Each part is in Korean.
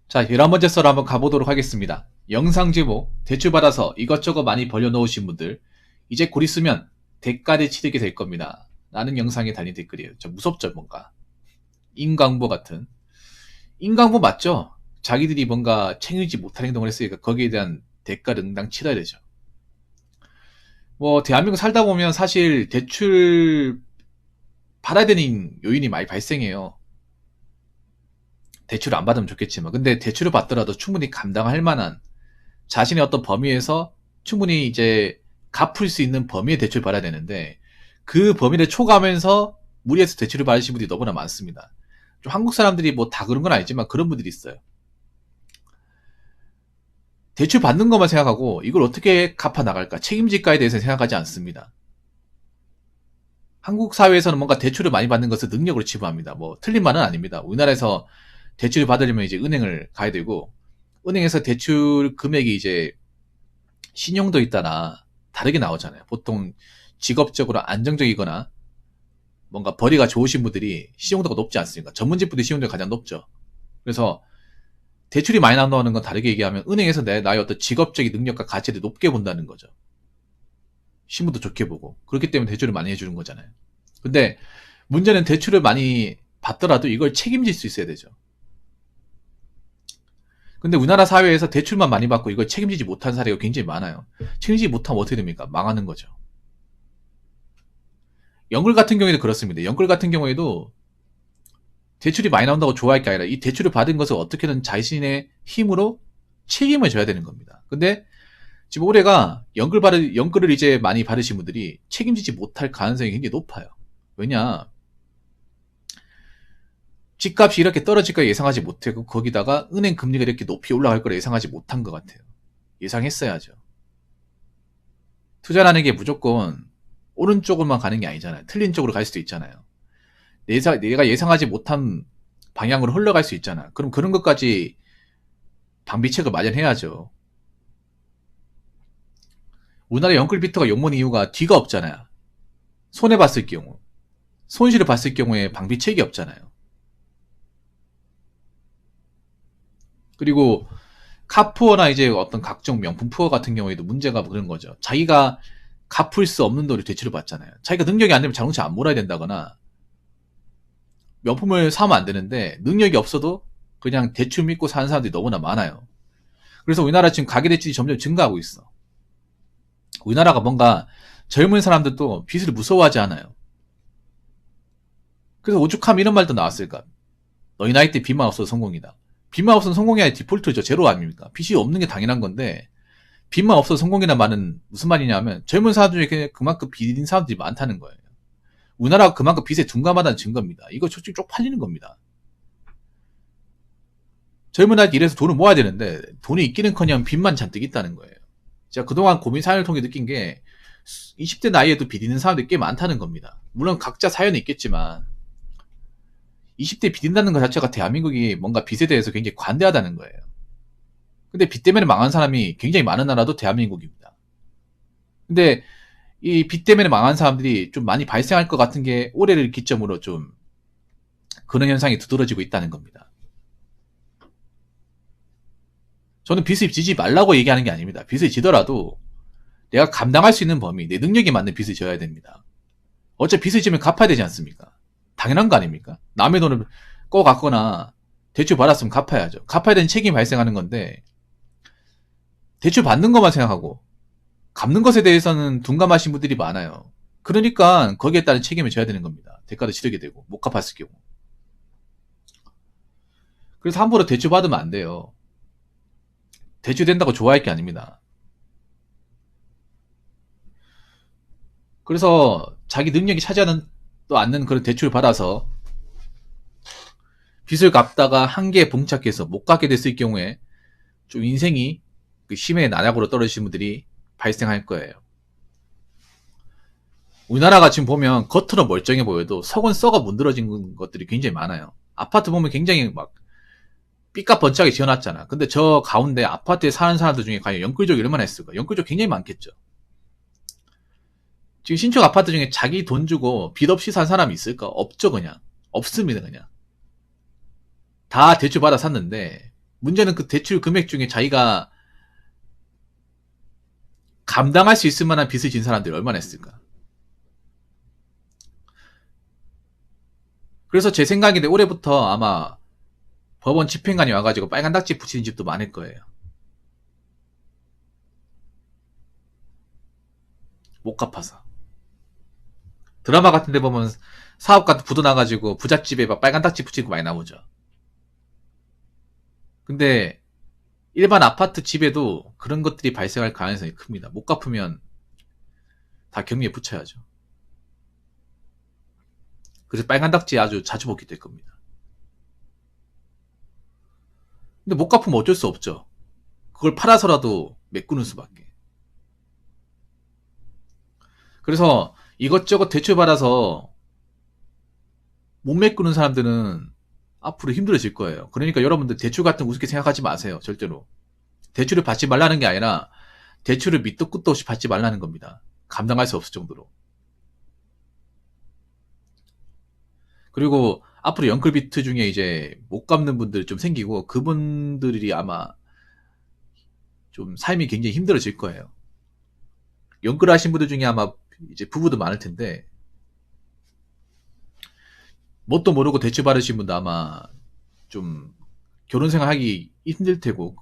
자, 11번째 썰 한번 가보도록 하겠습니다. 영상 제목, 대출 받아서 이것저것 많이 벌려놓으신 분들, 이제 곧 있으면 대가를 치르게 될 겁니다. 라는 영상에 달린 댓글이에요. 좀 무섭죠, 뭔가. 인광보 같은. 인광보 맞죠? 자기들이 뭔가 챙기지 못한 행동을 했으니까 거기에 대한 대가를 응당 치러야 되죠. 뭐, 대한민국 살다 보면 사실 대출 받아야 되는 요인이 많이 발생해요. 대출을 안 받으면 좋겠지만, 근데 대출을 받더라도 충분히 감당할 만한 자신의 어떤 범위에서 충분히 이제 갚을 수 있는 범위의 대출을 받아야 되는데, 그 범위를 초과하면서 무리해서 대출을 받으신 분들이 너무나 많습니다. 좀 한국 사람들이 뭐 다 그런 건 아니지만 그런 분들이 있어요. 대출 받는 것만 생각하고 이걸 어떻게 갚아 나갈까, 책임질까에 대해서 생각하지 않습니다. 한국 사회에서는 뭔가 대출을 많이 받는 것을 능력으로 치부합니다. 뭐 틀린 말은 아닙니다. 우리나라에서 대출을 받으려면 이제 은행을 가야 되고, 은행에서 대출 금액이 이제 신용도에 따라 다르게 나오잖아요. 보통 직업적으로 안정적이거나 뭔가 벌이가 좋으신 분들이 신용도가 높지 않습니까? 전문직 분들이 신용도가 가장 높죠. 그래서 대출이 많이 나오는 건 다르게 얘기하면 은행에서 나의 어떤 직업적인 능력과 가치를 높게 본다는 거죠. 신분도 좋게 보고. 그렇기 때문에 대출을 많이 해주는 거잖아요. 근데 문제는 대출을 많이 받더라도 이걸 책임질 수 있어야 되죠. 근데 우리나라 사회에서 대출만 많이 받고 이걸 책임지지 못한 사례가 굉장히 많아요. 책임지지 못하면 어떻게 됩니까? 망하는 거죠. 연글 같은 경우에도 그렇습니다. 연글 같은 경우에도 대출이 많이 나온다고 좋아할 게 아니라 이 대출을 받은 것을 어떻게든 자신의 힘으로 책임을 져야 되는 겁니다. 근데 지금 올해가 연글을 이제 많이 받으신 분들이 책임지지 못할 가능성이 굉장히 높아요. 왜냐? 집값이 이렇게 떨어질 거 예상하지 못했고, 거기다가 은행 금리가 이렇게 높이 올라갈 거라 예상하지 못한 것 같아요. 예상했어야죠. 투자라는 게 무조건 오른쪽으로만 가는 게 아니잖아요. 틀린 쪽으로 갈 수도 있잖아요. 내가 예상하지 못한 방향으로 흘러갈 수 있잖아. 그럼 그런 것까지 방비책을 마련해야죠. 우리나라 연끌비트가 욕먹는 이유가 뒤가 없잖아요. 손해봤을 경우, 손실을 봤을 경우에 방비책이 없잖아요. 그리고 카푸어나 이제 어떤 각종 명품 푸어 같은 경우에도 문제가 그런 거죠. 자기가 갚을 수 없는 돈을 대출을 받잖아요. 자기가 능력이 안 되면 자동차 안 몰아야 된다거나, 명품을 사면 안 되는데 능력이 없어도 그냥 대출 믿고 사는 사람들이 너무나 많아요. 그래서 우리나라 지금 가계대출이 점점 증가하고 있어. 우리나라가 뭔가 젊은 사람들도 빚을 무서워하지 않아요. 그래서 오죽하면 이런 말도 나왔을까? 너희 나이 때 빚만 없어도 성공이다. 빚만 없어도 성공이 아니라 디폴트죠. 제로 아닙니까? 빚이 없는 게 당연한 건데, 빚만 없어도 성공이란 말은 무슨 말이냐면 젊은 사람들 중에 그만큼 빚인 사람들이 많다는 거예요. 우리나라가 그만큼 빚에 둔감하다는 증거입니다. 이거 솔직히 쪽팔리는 겁니다. 젊은 나이 때 일해서 돈을 모아야 되는데 돈이 있기는커녕 빚만 잔뜩 있다는 거예요. 제가 그동안 고민 사연을 통해 느낀 게 20대 나이에도 빚 있는 사람들이 꽤 많다는 겁니다. 물론 각자 사연이 있겠지만 20대 빚 있다는 것 자체가 대한민국이 뭔가 빚에 대해서 굉장히 관대하다는 거예요. 근데 빚 때문에 망한 사람이 굉장히 많은 나라도 대한민국입니다. 근데 이 빚 때문에 망한 사람들이 좀 많이 발생할 것 같은 게 올해를 기점으로 좀 그런 현상이 두드러지고 있다는 겁니다. 저는 빚을 지지 말라고 얘기하는 게 아닙니다. 빚을 지더라도 내가 감당할 수 있는 범위, 내 능력에 맞는 빚을 져야 됩니다. 어차피 빚을 지면 갚아야 되지 않습니까? 당연한 거 아닙니까? 남의 돈을 꺼갔거나 대출 받았으면 갚아야죠. 갚아야 되는 책임이 발생하는 건데, 대출 받는 것만 생각하고 갚는 것에 대해서는 둔감하신 분들이 많아요. 그러니까 거기에 따른 책임을 져야 되는 겁니다. 대가도 치르게 되고 못 갚았을 경우. 그래서 함부로 대출 받으면 안 돼요. 대출 된다고 좋아할 게 아닙니다. 그래서 자기 능력이 차지하는 또 않는 그런 대출을 받아서 빚을 갚다가 한계에 봉착해서 못 갚게 됐을 경우에 좀 인생이 심의 난약으로 떨어지신 분들이 발생할 거예요. 우리나라가 지금 보면 겉으로 멀쩡해 보여도 속은 썩어 문드러진 것들이 굉장히 많아요. 아파트 보면 굉장히 막 삐까번쩍하게 지어놨잖아. 근데 저 가운데 아파트에 사는 사람들 중에 과연 연끌족이 얼마나 있을까? 연끌족 굉장히 많겠죠. 지금 신축 아파트 중에 자기 돈 주고 빚 없이 산 사람이 있을까? 없죠, 그냥. 없습니다, 그냥. 다 대출 받아 샀는데 문제는 그 대출 금액 중에 자기가 감당할 수 있을 만한 빚을 진 사람들이 얼마나 했을까. 그래서 제 생각인데 올해부터 아마 법원 집행관이 와가지고 빨간 딱지 붙이는 집도 많을 거예요. 못 갚아서. 드라마 같은 데 보면 사업 같은 부도 나가지고 부잣집에 막 빨간 딱지 붙이는 거 많이 나오죠. 근데 일반 아파트 집에도 그런 것들이 발생할 가능성이 큽니다. 못 갚으면 다 격리에 붙여야죠. 그래서 빨간 딱지 아주 자주 먹게 될 겁니다. 근데 못 갚으면 어쩔 수 없죠. 그걸 팔아서라도 메꾸는 수밖에. 그래서 이것저것 대출 받아서 못 메꾸는 사람들은 앞으로 힘들어질 거예요. 그러니까 여러분들 대출 같은 거 우습게 생각하지 마세요. 절대로. 대출을 받지 말라는 게 아니라 대출을 밑도 끝도 없이 받지 말라는 겁니다. 감당할 수 없을 정도로. 그리고 앞으로 연끌비트 중에 이제 못 갚는 분들 좀 생기고 그분들이 아마 좀 삶이 굉장히 힘들어질 거예요. 연끌 하신 분들 중에 아마 이제 부부도 많을 텐데 뭣도 모르고 대출 받으신 분도 아마 좀 결혼 생활하기 힘들 테고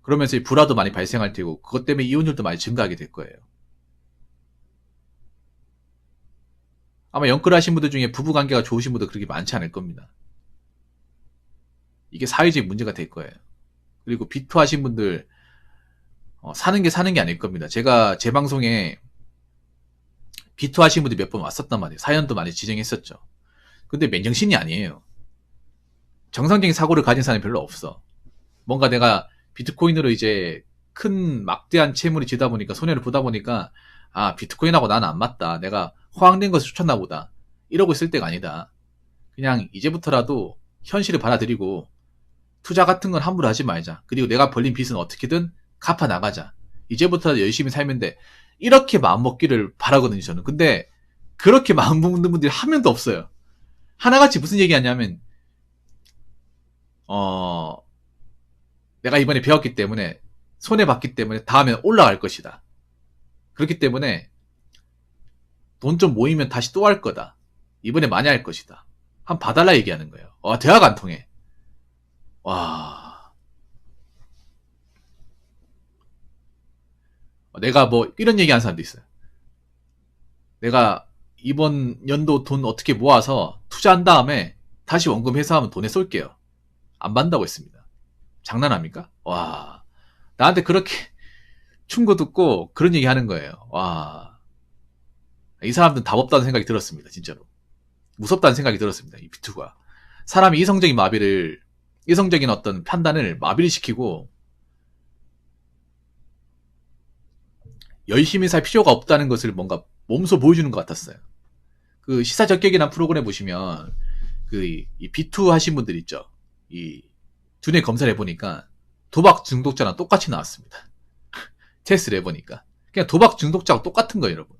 그러면서 불화도 많이 발생할 테고 그것 때문에 이혼율도 많이 증가하게 될 거예요. 아마 연끌 하신 분들 중에 부부관계가 좋으신 분도 그렇게 많지 않을 겁니다. 이게 사회적 문제가 될 거예요. 그리고 비투 하신 분들 사는 게 아닐 겁니다. 제가 제 방송에 비투 하신 분들이 몇 번 왔었단 말이에요. 사연도 많이 지정했었죠. 근데 맨정신이 아니에요. 정상적인 사고를 가진 사람이 별로 없어. 뭔가 내가 비트코인으로 이제 큰 막대한 채무를 지다 보니까 손해를 보다 보니까 아 비트코인하고 나는 안 맞다. 내가 호황된 것을 쫓았나 보다. 이러고 있을 때가 아니다. 그냥 이제부터라도 현실을 받아들이고 투자 같은 건 함부로 하지 말자. 그리고 내가 벌린 빚은 어떻게든 갚아 나가자. 이제부터 열심히 살면 돼. 이렇게 마음먹기를 바라거든요, 저는. 근데 그렇게 마음먹는 분들이 한 명도 없어요. 하나같이 무슨 얘기 하냐면 내가 이번에 배웠기 때문에 손해봤기 때문에 다음에 올라갈 것이다. 그렇기 때문에 돈 좀 모이면 다시 또 할 거다. 이번에 많이 할 것이다. 한 봐달라 얘기하는 거예요. 와, 대화가 안 통해. 와. 내가 뭐 이런 얘기 하는 사람도 있어요. 내가 이번 연도 돈 어떻게 모아서 투자한 다음에 다시 원금 회수하면 돈에 쏠게요. 안 받는다고 했습니다. 장난합니까? 와. 나한테 그렇게 충고 듣고 그런 얘기 하는 거예요. 와. 이 사람들은 답 없다는 생각이 들었습니다. 진짜로. 무섭다는 생각이 들었습니다. 이 비투가. 사람이 이성적인 어떤 판단을 마비를 시키고 열심히 살 필요가 없다는 것을 뭔가 몸소 보여주는 것 같았어요. 그 시사적격이라는 프로그램 보시면 이 비투 하신 분들 있죠. 이 두뇌 검사를 해보니까 도박 중독자랑 똑같이 나왔습니다. 테스트를 해보니까 그냥 도박 중독자하고 똑같은 거예요, 여러분.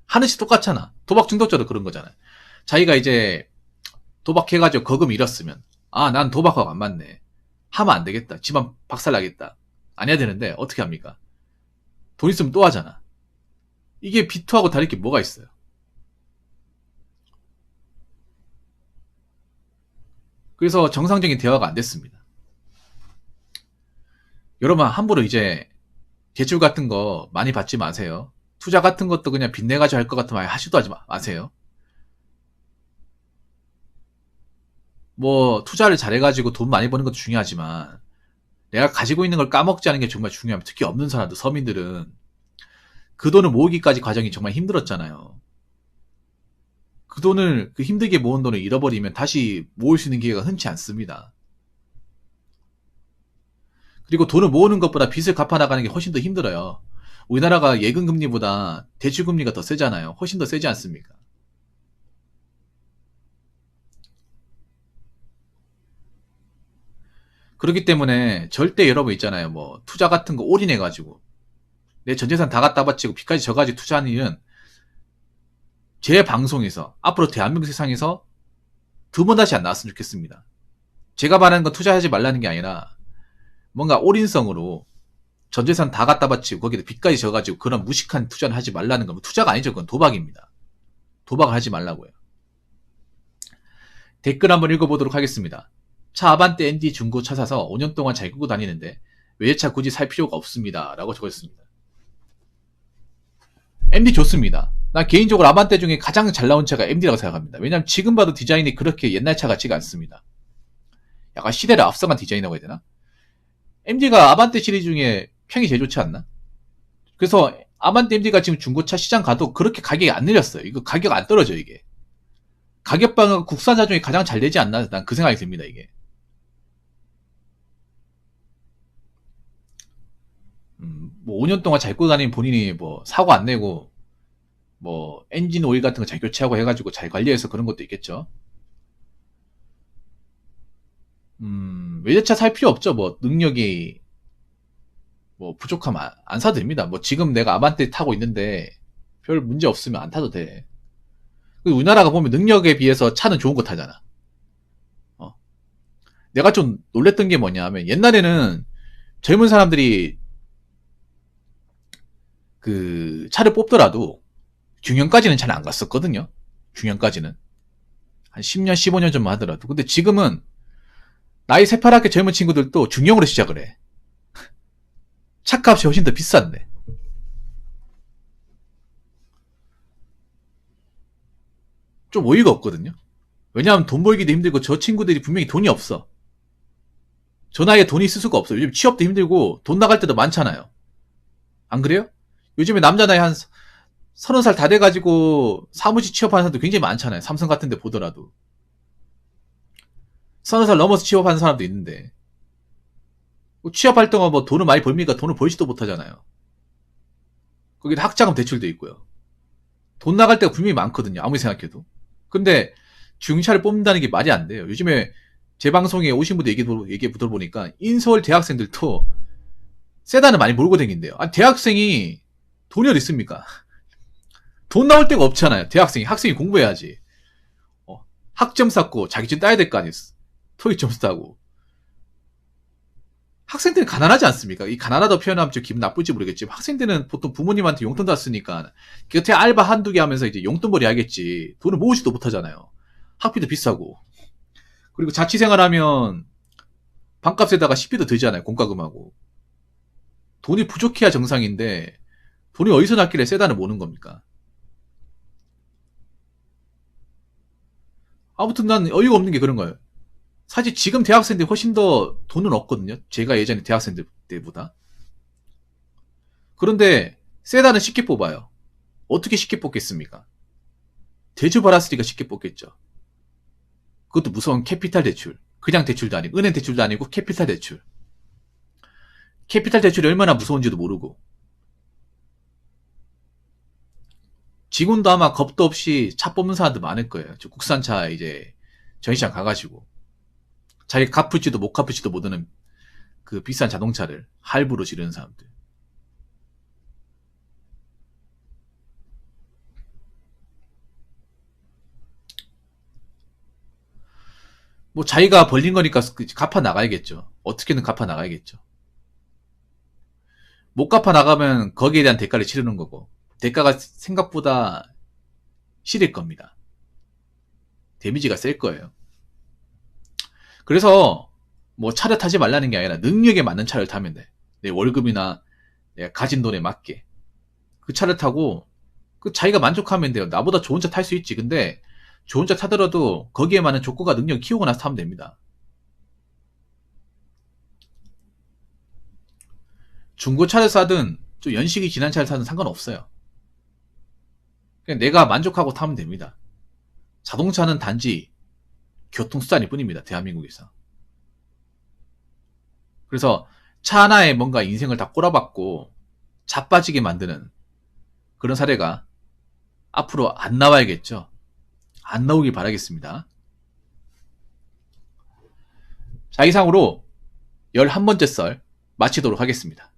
하늘씨 똑같잖아. 도박 중독자도 그런 거잖아요. 자기가 이제 도박해가지고 거금 잃었으면 아, 난 도박하고 안 맞네. 하면 안 되겠다. 집안 박살나겠다. 안 해야 되는데 어떻게 합니까? 돈 있으면 또 하잖아. 이게 비투하고 다를 게 뭐가 있어요? 그래서 정상적인 대화가 안 됐습니다. 여러분 함부로 이제 대출 같은 거 많이 받지 마세요. 투자 같은 것도 그냥 빚내가지고 할 것 같으면 하지도 마세요. 뭐 투자를 잘해가지고 돈 많이 버는 것도 중요하지만 내가 가지고 있는 걸 까먹지 않은 게 정말 중요합니다. 특히 없는 사람들, 서민들은 그 돈을 모으기까지 과정이 정말 힘들었잖아요. 그 돈을 그 힘들게 모은 돈을 잃어버리면 다시 모을 수 있는 기회가 흔치 않습니다. 그리고 돈을 모으는 것보다 빚을 갚아나가는 게 훨씬 더 힘들어요. 우리나라가 예금금리보다 대출금리가 더 세잖아요. 훨씬 더 세지 않습니까? 그렇기 때문에 절대 여러분 있잖아요. 뭐 투자 같은 거 올인해가지고 내 전재산 다 갖다 바치고 빚까지 져가지고 투자하는 일은 제 방송에서 앞으로 대한민국 세상에서 두 번 다시 안 나왔으면 좋겠습니다. 제가 말하는 건 투자하지 말라는 게 아니라 뭔가 올인성으로 전 재산 다 갖다 바치고 거기다 빚까지 져가지고 그런 무식한 투자는 하지 말라는 건 투자가 아니죠. 그건 도박입니다. 도박을 하지 말라고요. 댓글 한번 읽어보도록 하겠습니다. 차 아반떼 ND 중고 차 사서 5년 동안 잘 끌고 다니는데 외제차 굳이 살 필요가 없습니다. 라고 적었습니다. MD 좋습니다. 난 개인적으로 아반떼 중에 가장 잘 나온 차가 MD라고 생각합니다. 왜냐면 지금 봐도 디자인이 그렇게 옛날 차 같지가 않습니다. 약간 시대를 앞서간 디자인이라고 해야 되나? MD가 아반떼 시리즈 중에 평이 제일 좋지 않나? 그래서 아반떼 MD가 지금 중고차 시장 가도 그렇게 가격이 안 내렸어요. 이거 가격 안 떨어져 이게. 가격 방어가 국산차 중에 가장 잘 되지 않나? 난 그 생각이 듭니다 이게. 뭐 5년 동안 잘 끌고 다니는 본인이 뭐 사고 안 내고 뭐 엔진 오일 같은 거 잘 교체하고 해가지고 잘 관리해서 그런 것도 있겠죠. 외제차 살 필요 없죠. 뭐 능력이 뭐 부족하면 안 사도 됩니다. 뭐 지금 내가 아반떼 타고 있는데 별 문제 없으면 안 타도 돼. 우리나라가 보면 능력에 비해서 차는 좋은 거 타잖아. 내가 좀 놀랬던 게 뭐냐면 옛날에는 젊은 사람들이 그 차를 뽑더라도 중형까지는 잘 안 갔었거든요. 중형까지는 한 10년 15년 전만 하더라도. 근데 지금은 나이 새파랗게 젊은 친구들도 중형으로 시작을 해. 차값이 훨씬 더 비싼데. 좀 어이가 없거든요. 왜냐하면 돈 벌기도 힘들고 저 친구들이 분명히 돈이 없어. 저 나이에 돈이 있을 수가 없어요. 요즘 취업도 힘들고 돈 나갈 때도 많잖아요. 안 그래요? 요즘에 남자 나이 한 30살 다 돼가지고 사무실 취업하는 사람도 굉장히 많잖아요. 삼성 같은 데 보더라도. 30살 넘어서 취업하는 사람도 있는데 취업할 동안 뭐 돈을 많이 벌니까 돈을 벌지도 못하잖아요. 거기다 학자금 대출도 있고요. 돈 나갈 때가 분명히 많거든요. 아무리 생각해도. 근데 중차를 뽑는다는 게 말이 안 돼요. 요즘에 제 방송에 오신 분들 얘기 들어보니까 인서울 대학생들도 세단을 많이 몰고 다닌대요. 아니 대학생이 돈이 어디 있습니까? 돈 나올 데가 없잖아요. 학생이 공부해야지. 학점 쌓고 자격증 따야 될 거 아니에요. 토익 점수 따고. 학생들은 가난하지 않습니까? 이 가난하다고 표현하면 좀 기분 나쁠지 모르겠지만 학생들은 보통 부모님한테 용돈 다 쓰니까 곁에 알바 한두 개 하면서 이제 용돈벌이 하겠지. 돈을 모으지도 못하잖아요. 학비도 비싸고. 그리고 자취생활하면 방값에다가 식비도 들잖아요. 공과금하고. 돈이 부족해야 정상인데 돈이 어디서 났길래 세단을 모는 겁니까? 아무튼 난 어이가 없는 게 그런 거예요. 사실 지금 대학생들이 훨씬 더 돈은 없거든요. 제가 예전에 대학생들 때보다. 그런데 세단은 쉽게 뽑아요. 어떻게 쉽게 뽑겠습니까? 대주받았으니까 쉽게 뽑겠죠. 그것도 무서운 캐피탈 대출. 그냥 대출도 아니고 은행 대출도 아니고 캐피탈 대출. 캐피탈 대출이 얼마나 무서운지도 모르고. 지금도 아마 겁도 없이 차 뽑는 사람들 많을 거예요. 국산차 이제 전시장 가가지고. 자기 갚을지도 못 갚을지도 모르는 그 비싼 자동차를 할부로 지르는 사람들. 뭐 자기가 벌린 거니까 갚아 나가야겠죠. 어떻게든 갚아 나가야겠죠. 못 갚아 나가면 거기에 대한 대가를 치르는 거고 대가가 생각보다 실일 겁니다. 데미지가 셀 거예요. 그래서 뭐 차를 타지 말라는 게 아니라 능력에 맞는 차를 타면 돼. 내 월급이나 내가 가진 돈에 맞게 그 차를 타고 그 자기가 만족하면 돼요. 나보다 좋은 차 탈 수 있지. 근데 좋은 차 타더라도 거기에 맞는 조건과 능력 키우고 나서 타면 됩니다. 중고차를 사든 좀 연식이 지난 차를 사든 상관없어요. 그냥 내가 만족하고 타면 됩니다. 자동차는 단지 교통수단일 뿐입니다. 대한민국에서. 그래서 차 하나에 뭔가 인생을 다 꼬라박고 자빠지게 만드는 그런 사례가 앞으로 안 나와야겠죠. 안 나오길 바라겠습니다. 자, 이상으로 11번째 썰 마치도록 하겠습니다.